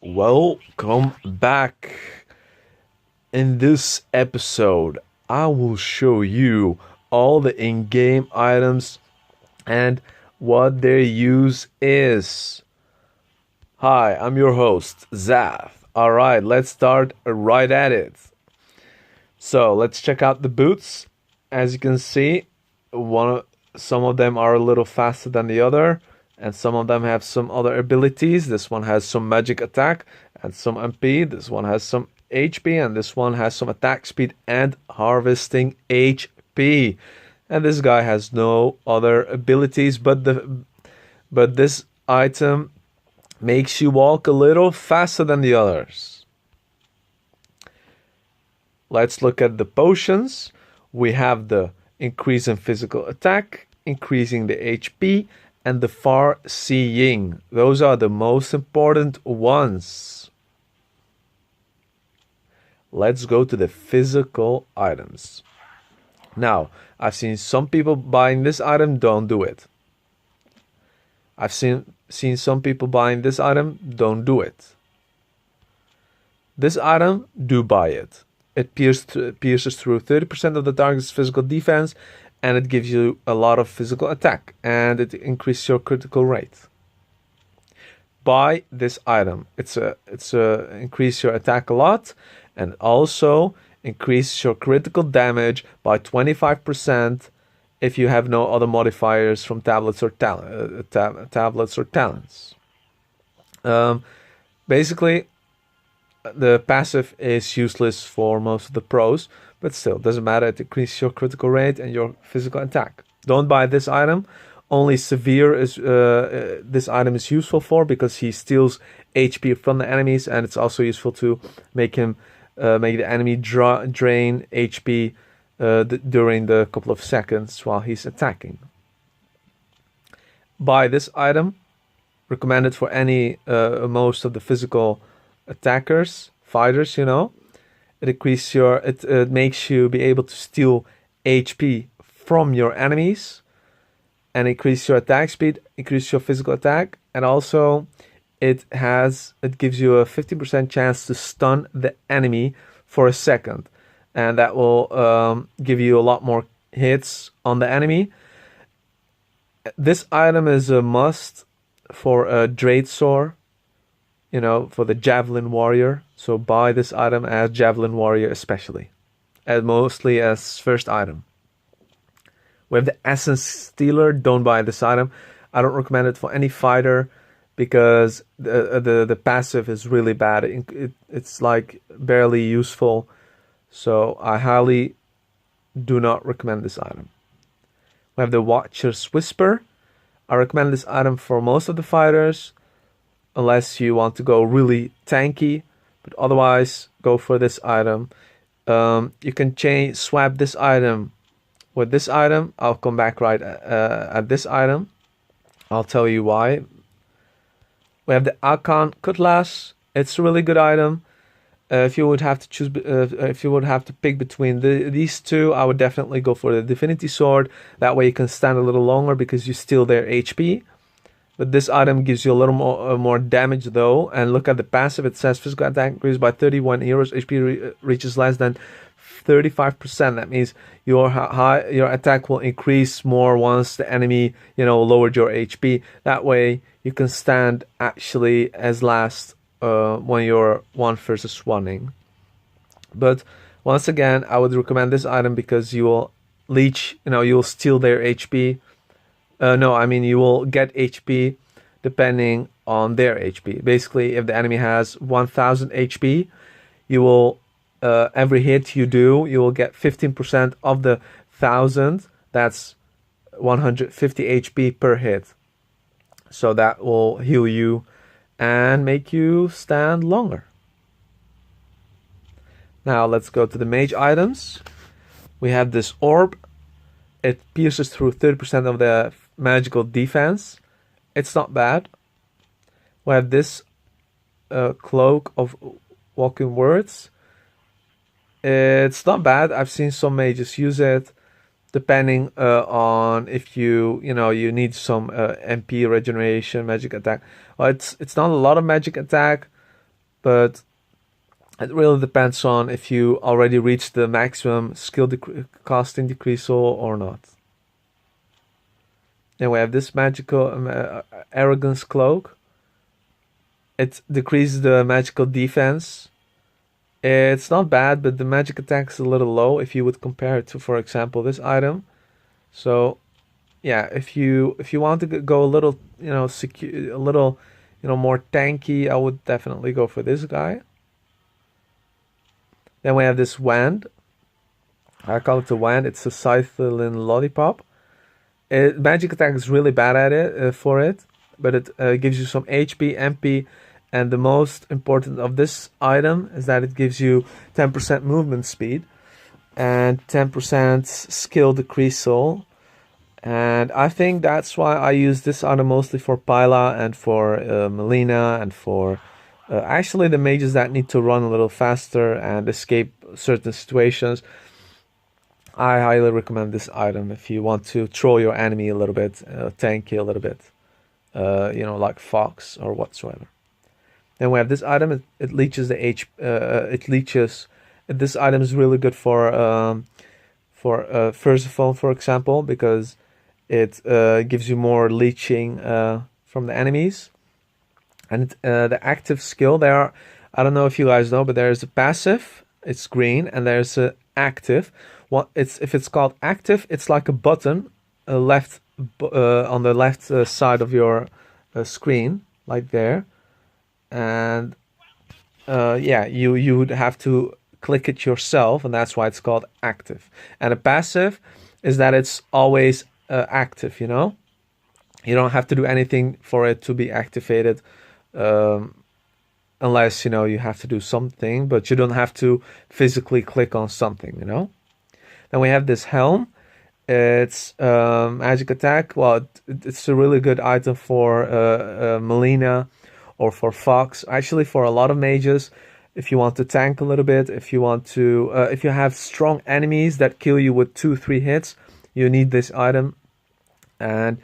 Welcome back. In this episode, I will show you all the in-game items and what their use is. Hi, I'm your host, Zaf. Alright, let's start right at it. So let's check out the boots. As you can see, some of them are a little faster than the other, and some of them have some other abilities. This one has some magic attack and some MP. This one has some HP, and this one has some attack speed and harvesting HP. And this guy has no other abilities, but this item makes you walk a little faster than the others. Let's look at the potions. We have the increase in physical attack, increasing the HP, and the far seeing. Those are the most important ones. Let's go to the physical items. Now, I've seen some people buying this item, don't do it. I've seen some people buying this item, don't do it. This item, do buy it. It pierces through 30% of the target's physical defense, and it gives you a lot of physical attack, and it increases your critical rate. Buy this item. It's increase your attack a lot, and also increase your critical damage by 25% if you have no other modifiers from tablets or talents. Basically, the passive is useless for most of the pros, but still, doesn't matter. It increases your critical rate and your physical attack. Don't buy this item. Only severe is this item is useful for, because he steals HP from the enemies, and it's also useful to make the enemy drain HP during the couple of seconds while he's attacking. Buy this item. Recommended for any most of the physical attackers, fighters. It makes you be able to steal HP from your enemies, and increase your attack speed, increase your physical attack, and also it gives you a 50% chance to stun the enemy for a second, and that will give you a lot more hits on the enemy. This item is a must for a Dreadsword, for the Javelin Warrior. So buy this item as Javelin Warrior especially, and mostly as first item. We have the Essence Stealer. Don't buy this item. I don't recommend it for any fighter, because the passive is really bad. It's like barely useful. So I highly do not recommend this item. We have the Watcher's Whisper. I recommend this item for most of the fighters, unless you want to go really tanky, but otherwise go for this item. You can swap this item with this item. I'll come back right at this item. I'll tell you why. We have the Akan Cutlass. It's a really good item. If you would have to choose, if you would have to pick between these two, I would definitely go for the Divinity Sword. That way you can stand a little longer, because you steal their HP. But this item gives you a little more damage though. And look at the passive. It says physical attack increased by 31 heroes. HP reaches less than 35%. That means your attack will increase more once the enemy lowered your HP. That way you can stand actually as last when you're 1v1ing. But once again, I would recommend this item, because you will you will steal their HP. You will get HP depending on their HP. Basically, if the enemy has 1000 HP, you will every hit you do, you will get 15% of the 1000. That's 150 HP per hit. So that will heal you and make you stand longer. Now let's go to the mage items. We have this orb. It pierces through 30% of the magical defense. It's not bad. We have this cloak of walking words. It's not bad. I've seen some mages use it, depending on if you need some MP regeneration, magic attack. Well, it's not a lot of magic attack, but it really depends on if you already reached the maximum skill costing decreasal or not. Then we have this magical arrogance cloak. It decreases the magical defense. It's not bad, but the magic attack is a little low if you would compare it to, for example, this item. So, yeah, if you want to go a little, secure, a little, more tanky, I would definitely go for this guy. Then we have this wand. I call it the wand. It's a Scythelin lollipop. Magic attack is really bad at it for it, but it gives you some HP, MP, and the most important of this item is that it gives you 10% movement speed and 10% skill decreasal. And I think that's why I use this item mostly for Pyla and for Melina and for actually the mages that need to run a little faster and escape certain situations. I highly recommend this item if you want to troll your enemy a little bit, tanky a little bit, like Fox or whatsoever. Then we have this item. It leeches the it leeches. This item is really good for Persephone, for example, because it gives you more leeching from the enemies. And the active skill there, I don't know if you guys know, but there's a passive. It's green, and there's a active. If it's called active, it's like a button, left on the left side of your screen, like there, and yeah, you would have to click it yourself, and that's why it's called active. And a passive is that it's always active. You don't have to do anything for it to be activated, unless you have to do something, but you don't have to physically click on something. Then we have this helm. It's magic attack. Well, it's a really good item for Melina or for Fox. Actually, for a lot of mages, if you want to tank a little bit, if you have strong enemies that kill you with 2-3 hits, you need this item. And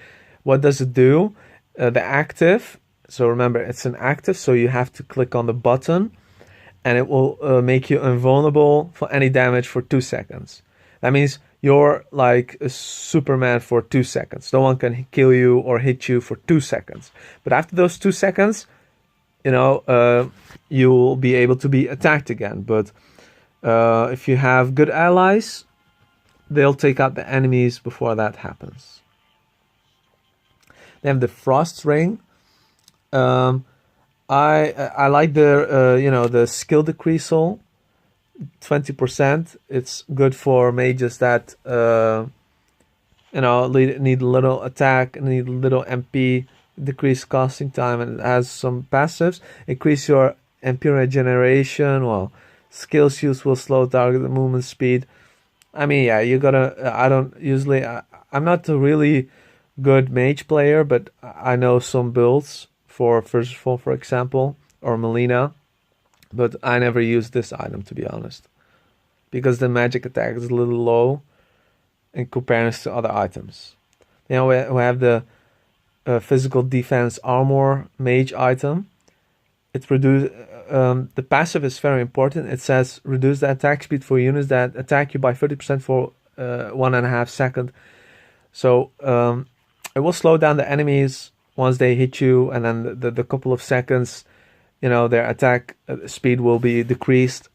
what does it do? The active. So remember, it's an active, so you have to click on the button, and it will make you invulnerable for any damage for 2 seconds. That means you're like a Superman for 2 seconds. No one can kill you or hit you for 2 seconds. But after those 2 seconds, you'll be able to be attacked again. But if you have good allies, they'll take out the enemies before that happens. They have the Frost Ring. I like the skill decreasal. 20%. It's good for mages that need a little attack, need a little MP, decrease casting time, and it has some passives. Increase your MP regeneration. Well, skills use will slow target movement speed. I mean, yeah, you gotta. I'm not a really good mage player, but I know some builds for first of all, for example, or Melina. But I never use this item, to be honest, because the magic attack is a little low in comparison to other items. We have the physical defense armor mage item. It the passive is very important. It says reduce the attack speed for units that attack you by 30% for 1.5 seconds. So it will slow down the enemies once they hit you, and then the couple of seconds, their attack speed will be decreased.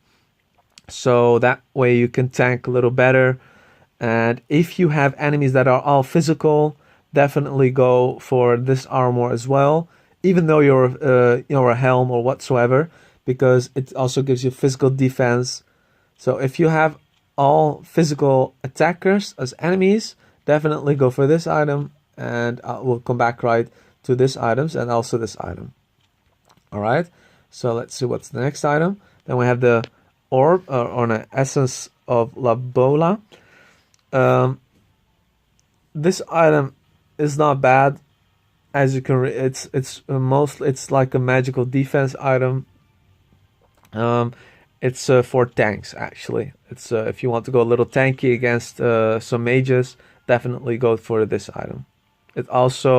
So that way you can tank a little better. And if you have enemies that are all physical, definitely go for this armor as well, even though you're a helm or whatsoever, because it also gives you physical defense. So if you have all physical attackers as enemies, definitely go for this item, and we'll come back right to this items and also this item. All right, so let's see what's the next item. Then we have the orb or an essence of Labola. This item is not bad, as you can. It's like a magical defense item. It's for tanks actually. It's if you want to go a little tanky against some mages, definitely go for this item. It also